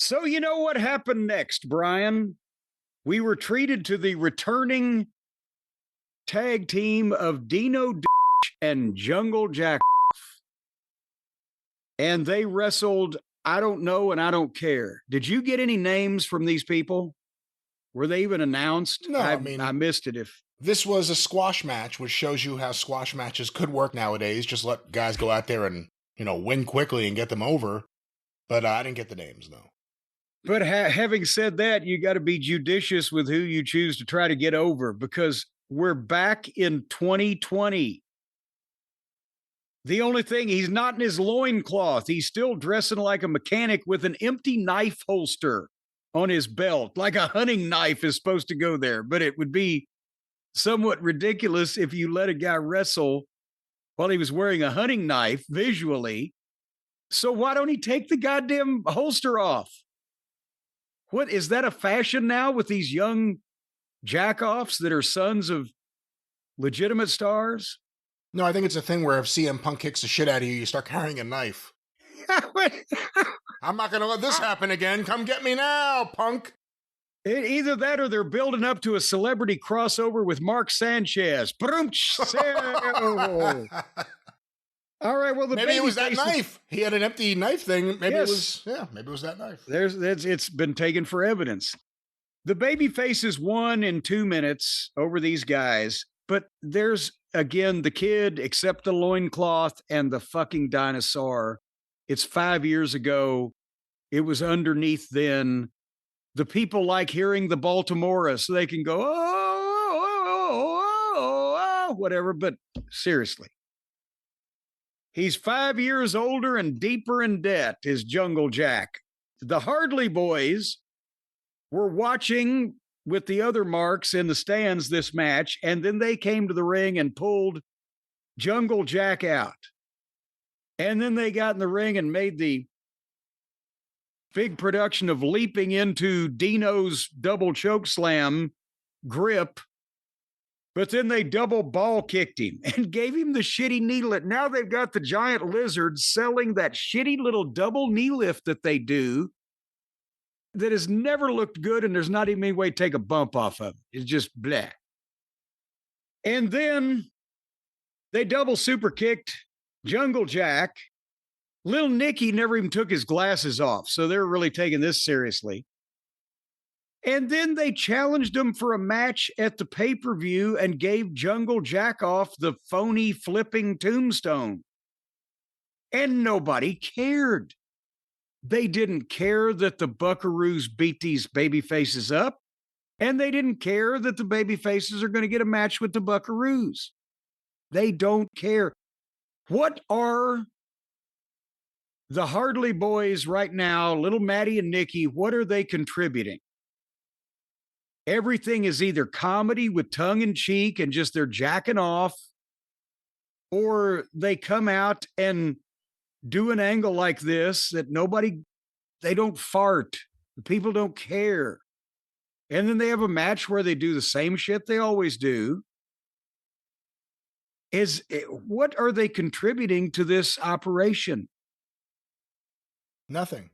So you know what happened next, Brian? We were treated to the returning tag team of Dino and Jungle Jack. And they wrestled, I don't know and I don't care. Did you get any names from these people? Were they even announced? No, I missed it. If this was a squash match, which shows you how squash matches could work nowadays. Just let guys go out there and, win quickly and get them over. But I didn't get the names, no. But having said that, you got to be judicious with who you choose to try to get over because we're back in 2020. The only thing, he's not in his loincloth. He's still dressing like a mechanic with an empty knife holster on his belt, like a hunting knife is supposed to go there. But it would be somewhat ridiculous if you let a guy wrestle while he was wearing a hunting knife visually. So why don't he take the goddamn holster off? What is that a fashion now with these young jackoffs that are sons of legitimate stars? No, I think it's a thing where if CM Punk kicks the shit out of you, you start carrying a knife. I'm not going to let this happen again. Come get me now, Punk. Either that or they're building up to a celebrity crossover with Mark Sanchez. All right, well, maybe it was that knife. He had an empty knife thing. Maybe it was that knife. It's been taken for evidence. The baby faces won in 2 minutes over these guys, but there's, again, the kid, except the loincloth and the fucking dinosaur. It's 5 years ago. It was underneath then. The people like hearing the Baltimora so they can go, whatever, but seriously. He's 5 years older and deeper in debt, is Jungle Jack. The Hardley boys were watching with the other marks in the stands this match, and then they came to the ring and pulled Jungle Jack out. And then they got in the ring and made the big production of leaping into Dino's double choke slam grip. But then they double ball kicked him and gave him the shitty knee lift. Now they've got the giant lizard selling that shitty little double knee lift that they do that has never looked good, and there's not even any way to take a bump off of it. It's just bleh. And then they double super kicked Jungle Jack. Little Nicky never even took his glasses off, so they're really taking this seriously. And then they challenged him for a match at the pay-per-view and gave Jungle Jack off the phony flipping tombstone. And nobody cared. They didn't care that the Buckaroos beat these baby faces up, and they didn't care that the baby faces are going to get a match with the Buckaroos. They don't care. What are the Hardley boys right now, little Maddie and Nikki, what are they contributing? Everything is either comedy with tongue in cheek and just they're jacking off, or they come out and do an angle like this that they don't fart. The people don't care. And then they have a match where they do the same shit they always do. What are they contributing to this operation? Nothing.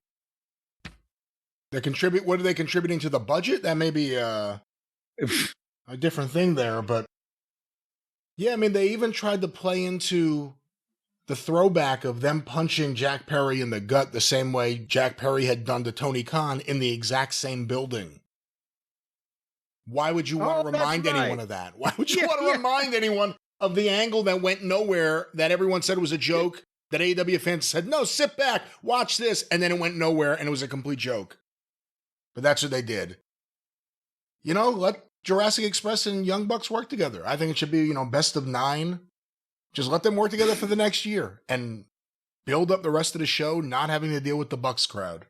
What are they contributing to the budget? That may be a different thing there, but yeah, I mean, they even tried to play into the throwback of them punching Jack Perry in the gut the same way Jack Perry had done to Tony Khan in the exact same building. Why would you want to remind anyone of that? Why would you want to remind anyone of the angle that went nowhere, that everyone said was a joke, that AEW fans said, no, sit back, watch this, and then it went nowhere and it was a complete joke? But that's what they did. Let Jurassic Express and Young Bucks work together. I think it should be, best of 9. Just let them work together for the next year and build up the rest of the show, not having to deal with the Bucks crowd.